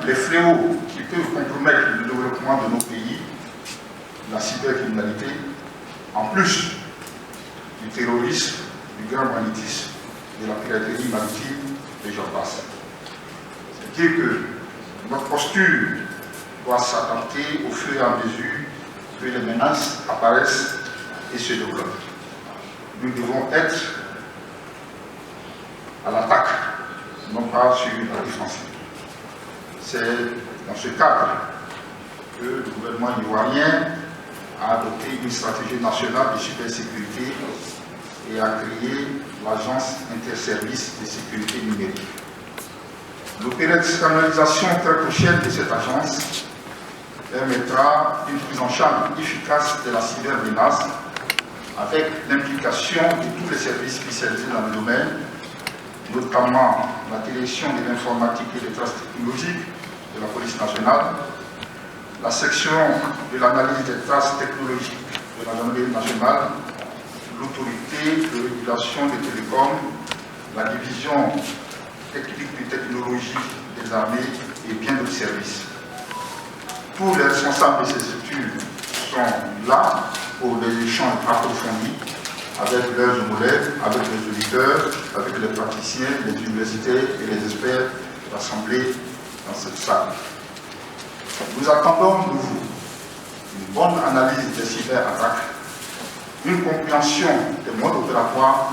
les fléaux qui peuvent compromettre le développement de nos pays, la cybercriminalité, en plus du terrorisme, du grand banditisme, de la piraterie maritime, et j'en passe. C'est-à-dire que notre posture doit s'adapter au fur et à mesure que les menaces apparaissent et se développent. Nous devons être à l'attaque, non pas sur la défensive. C'est dans ce cadre que le gouvernement ivoirien a adopté une stratégie nationale de cybersécurité et a créé l'Agence interservices de sécurité numérique. L'opérationnalisation très prochaine de cette agence permettra une prise en charge efficace de la cybermenace avec l'implication de tous les services spécialisés dans le domaine, notamment la direction de l'informatique et des traces technologiques de la police nationale, la section de l'analyse des traces technologiques de la gendarmerie nationale, l'autorité de régulation des télécoms, la division technique et technologique des armées et bien d'autres services. Tous les responsables de ces structures sont là pour des échanges approfondis avec leurs homologues, avec les auditeurs, avec les praticiens, les universités et les experts rassemblés dans cette salle. Nous attendons de vous une bonne analyse des cyberattaques, une compréhension des modes opératoires,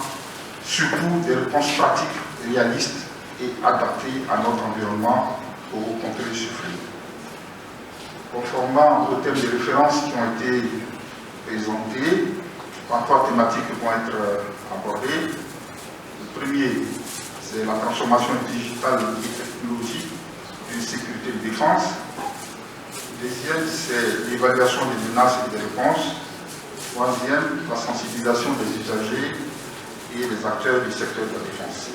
surtout des réponses pratiques, réalistes et adaptées à notre environnement pour contrer ce flux. Conformément aux thèmes de référence qui ont été présentés, 3 thématiques vont être abordées. Le premier, c'est la transformation digitale et technologique d'une sécurité de défense. Le deuxième, c'est l'évaluation des menaces et des réponses. Troisième, la sensibilisation des usagers et des acteurs du secteur de la défense.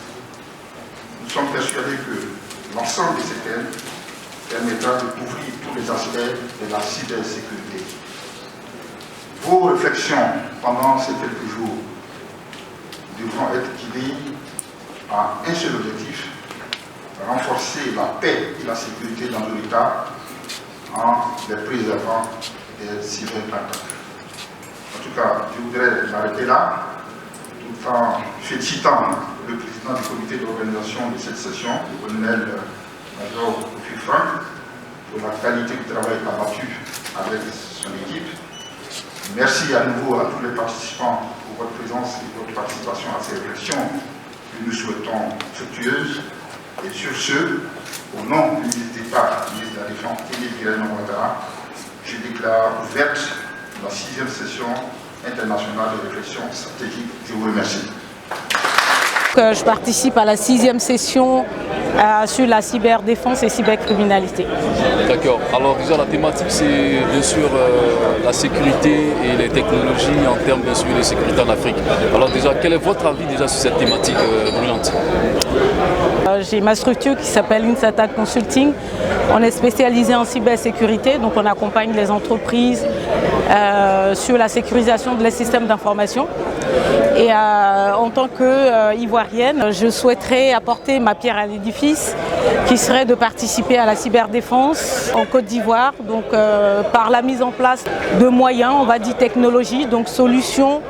Nous sommes persuadés que l'ensemble de ces thèmes permettra de couvrir tous les aspects de la cybersécurité. Vos réflexions pendant ces quelques jours devront être guidées par un seul objectif: renforcer la paix et la sécurité dans nos États en les préservant des cyberattaques. En tout cas, je voudrais m'arrêter là, tout en félicitant le président du comité d'organisation de cette session, le colonel-major Kofi Frank, pour la qualité du travail abattu avec son équipe. Merci à nouveau à tous les participants pour votre présence et votre participation à ces réflexions que nous souhaitons fructueuses. Et sur ce, au nom du ministre d'État, ministre de la Défense, Émile Guillermo Ouattara, je déclare ouverte la 6e session internationale de réflexion stratégique. Je vous remercie. Je participe à la 6e session sur la cyberdéfense et cybercriminalité. D'accord. Alors déjà la thématique c'est bien sûr la sécurité et les technologies en termes bien sûr de sécurité en Afrique. Alors déjà quel est votre avis déjà sur cette thématique brûlante? J'ai ma structure qui s'appelle Insata Consulting. On est spécialisé en cybersécurité, donc on accompagne les entreprises sur la sécurisation de leurs systèmes d'information. Et en tant qu'Ivoirienne, je souhaiterais apporter ma pierre à l'édifice, qui serait de participer à la cyberdéfense en Côte d'Ivoire, donc par la mise en place de moyens, on va dire technologies, donc solutions,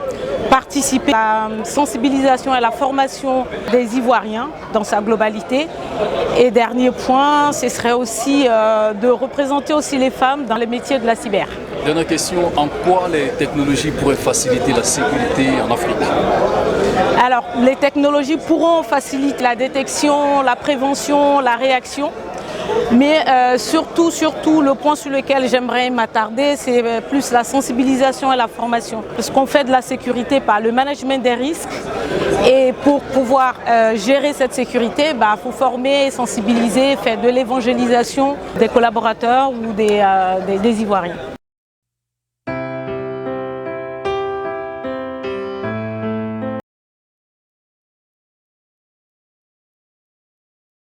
participer à la sensibilisation et à la formation des Ivoiriens dans sa globalité. Et dernier point, ce serait aussi de représenter aussi les femmes dans les métiers de la cyber. Dernière question, en quoi les technologies pourraient faciliter la sécurité en Afrique? Alors, les technologies pourront faciliter la détection, la prévention, la réaction. Mais surtout, le point sur lequel j'aimerais m'attarder, c'est plus la sensibilisation et la formation. Parce qu'on fait de la sécurité par le management des risques. Et pour pouvoir gérer cette sécurité, faut former, sensibiliser, faire de l'évangélisation des collaborateurs ou des Ivoiriens.